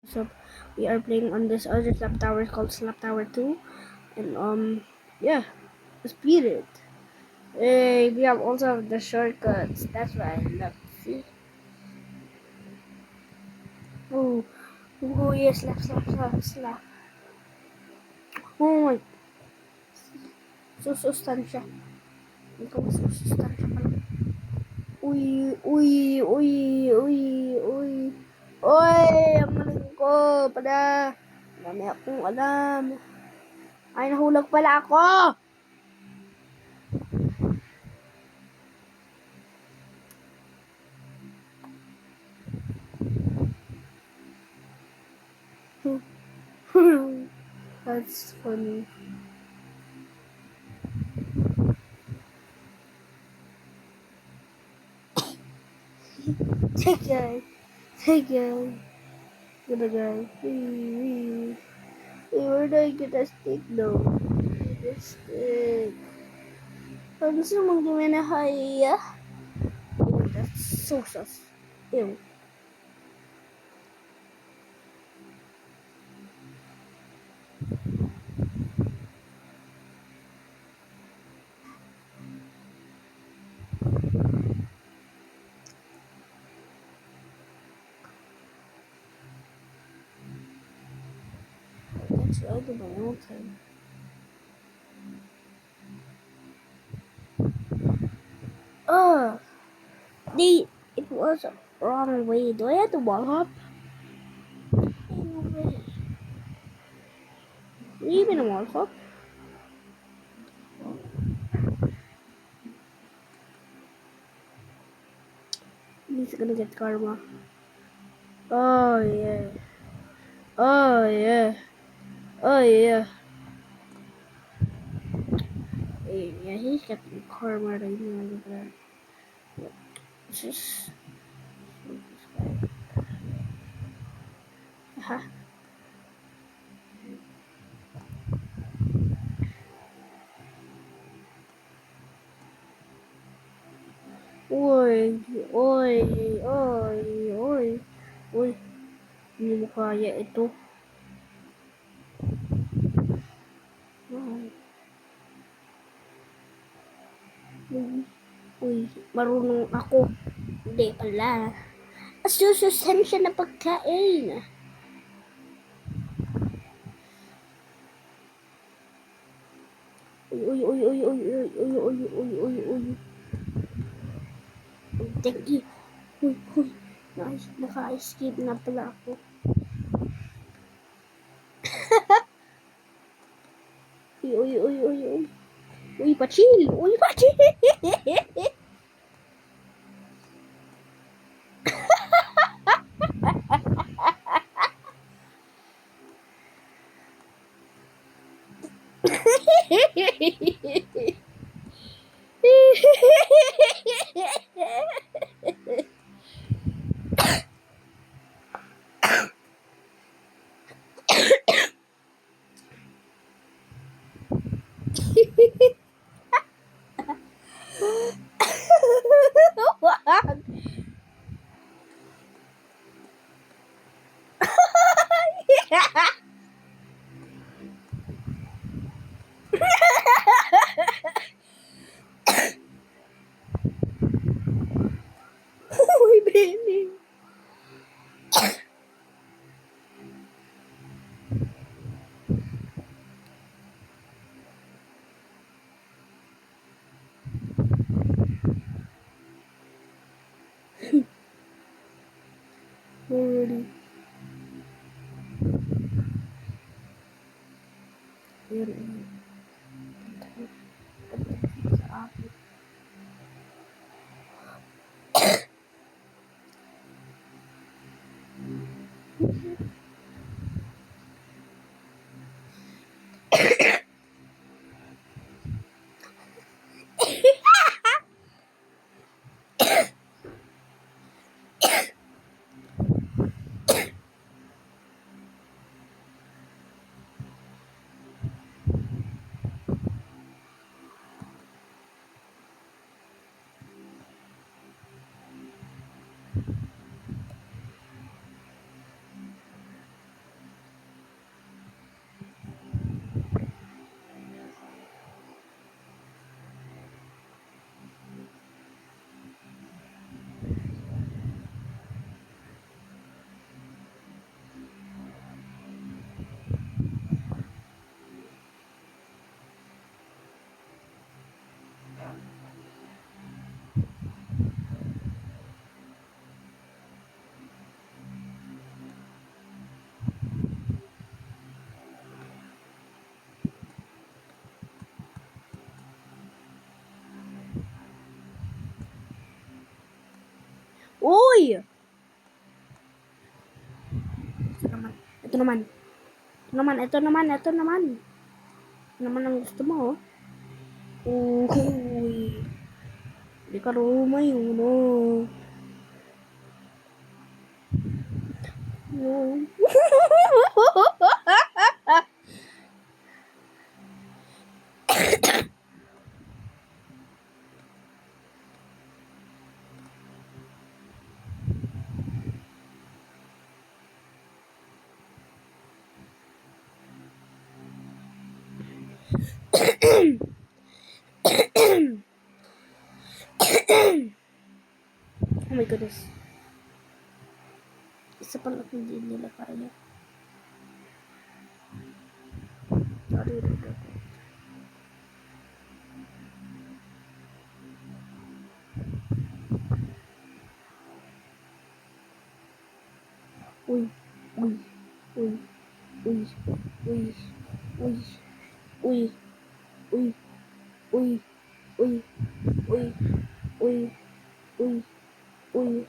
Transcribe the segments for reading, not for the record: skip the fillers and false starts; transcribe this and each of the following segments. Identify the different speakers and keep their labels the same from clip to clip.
Speaker 1: So we are playing on this other slap tower called Slap Tower 2. And yeah, let's beat it. Hey, we have also the shortcuts. That's why I love to see. Oh, oh yes, slap, slap, slap, slap. Oh my, susustansya. Ikaw susustansya pala. Uy, uy, uy, uy, uy. Uy, ang maling ko. Pada. Dami akong alam. Ay, nahulag pala ako. That's funny. Take guy. Take guy. Get a guy. Hey, where do I get a stick though? Get a stick. Pag gusto mong gawin na haya. Oh, that's so sus. Ew. That's right, the mountain. Oh, it was a wrong way. Do I have to walk up? No way. You even a walk up? He's gonna get karma. Oh yeah. Oh yeah. Oh yeah. Yeah, he's getting karma right now. Look at that. Just aha. Oi, oi, oi, oi, oi. Hindi mo kaya ito. Uy, uy, marunong ako. Hindi pala. Asusustansya na pagkain. Uy, uy, uy, uy, uy, uy, uy, uy, uy, uy. Thank you. Uy, uy. Naka-escape na pala ako. Uy, uy, uy, uy, uy. Uy, pa-chill. Uy, pa-chill. Wag. Uy, Benny. Already. Yun, yun. Sa akin. Ito naman. Ito naman. Ito naman ang gusto mo, oh. Uy. Hindi ka rumayo, no. No. Oh my goodness. Isa pa lang hindi nila kaya. Uy. Uy. Uy. Uy. Uy. Uy. Uy. Uy. Uy. Uy. Uy. Uy. Uy. Uy.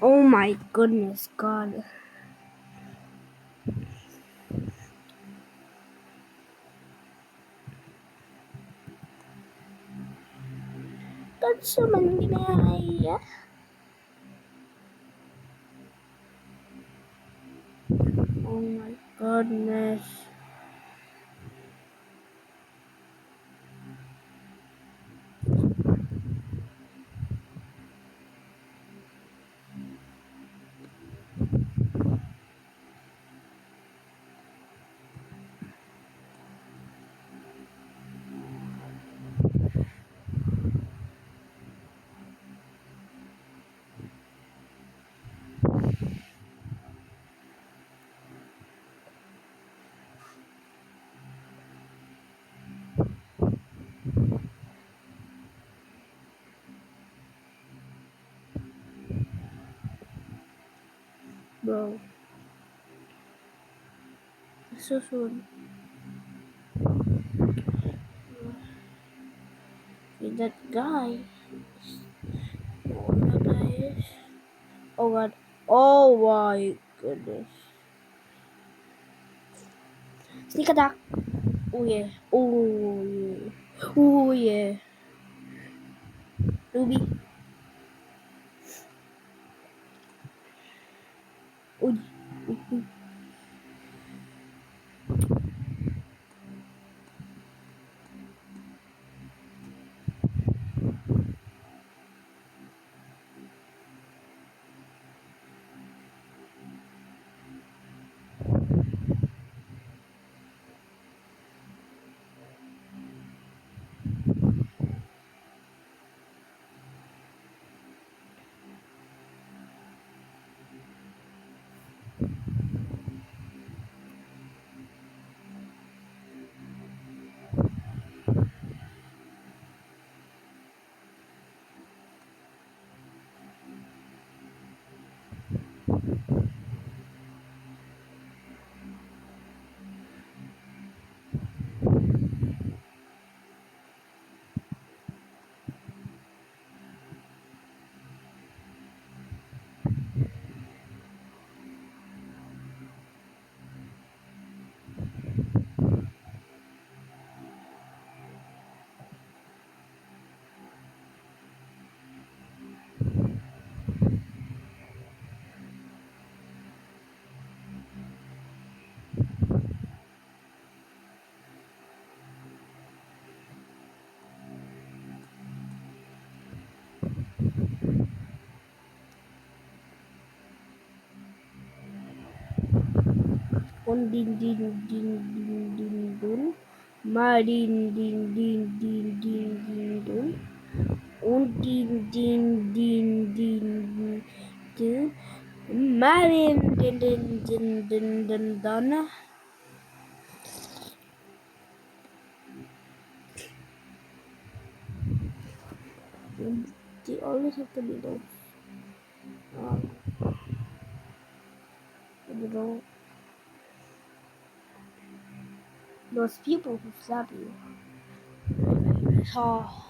Speaker 1: Oh my goodness, God. That's so many. Oh my goodness. Bro. So soon. With that guy. Oh, that guy is. Oh God. Oh my goodness. Sneak attack. Oh yeah. Oh yeah. Oh yeah. Ruby. Uy. Uy. Uy. Un din din din din din dun. Ma din din din din din din dun. Un din din din din din. Ma din din din din din din dun. They always have to be those. You know, those people who slap you. Oh.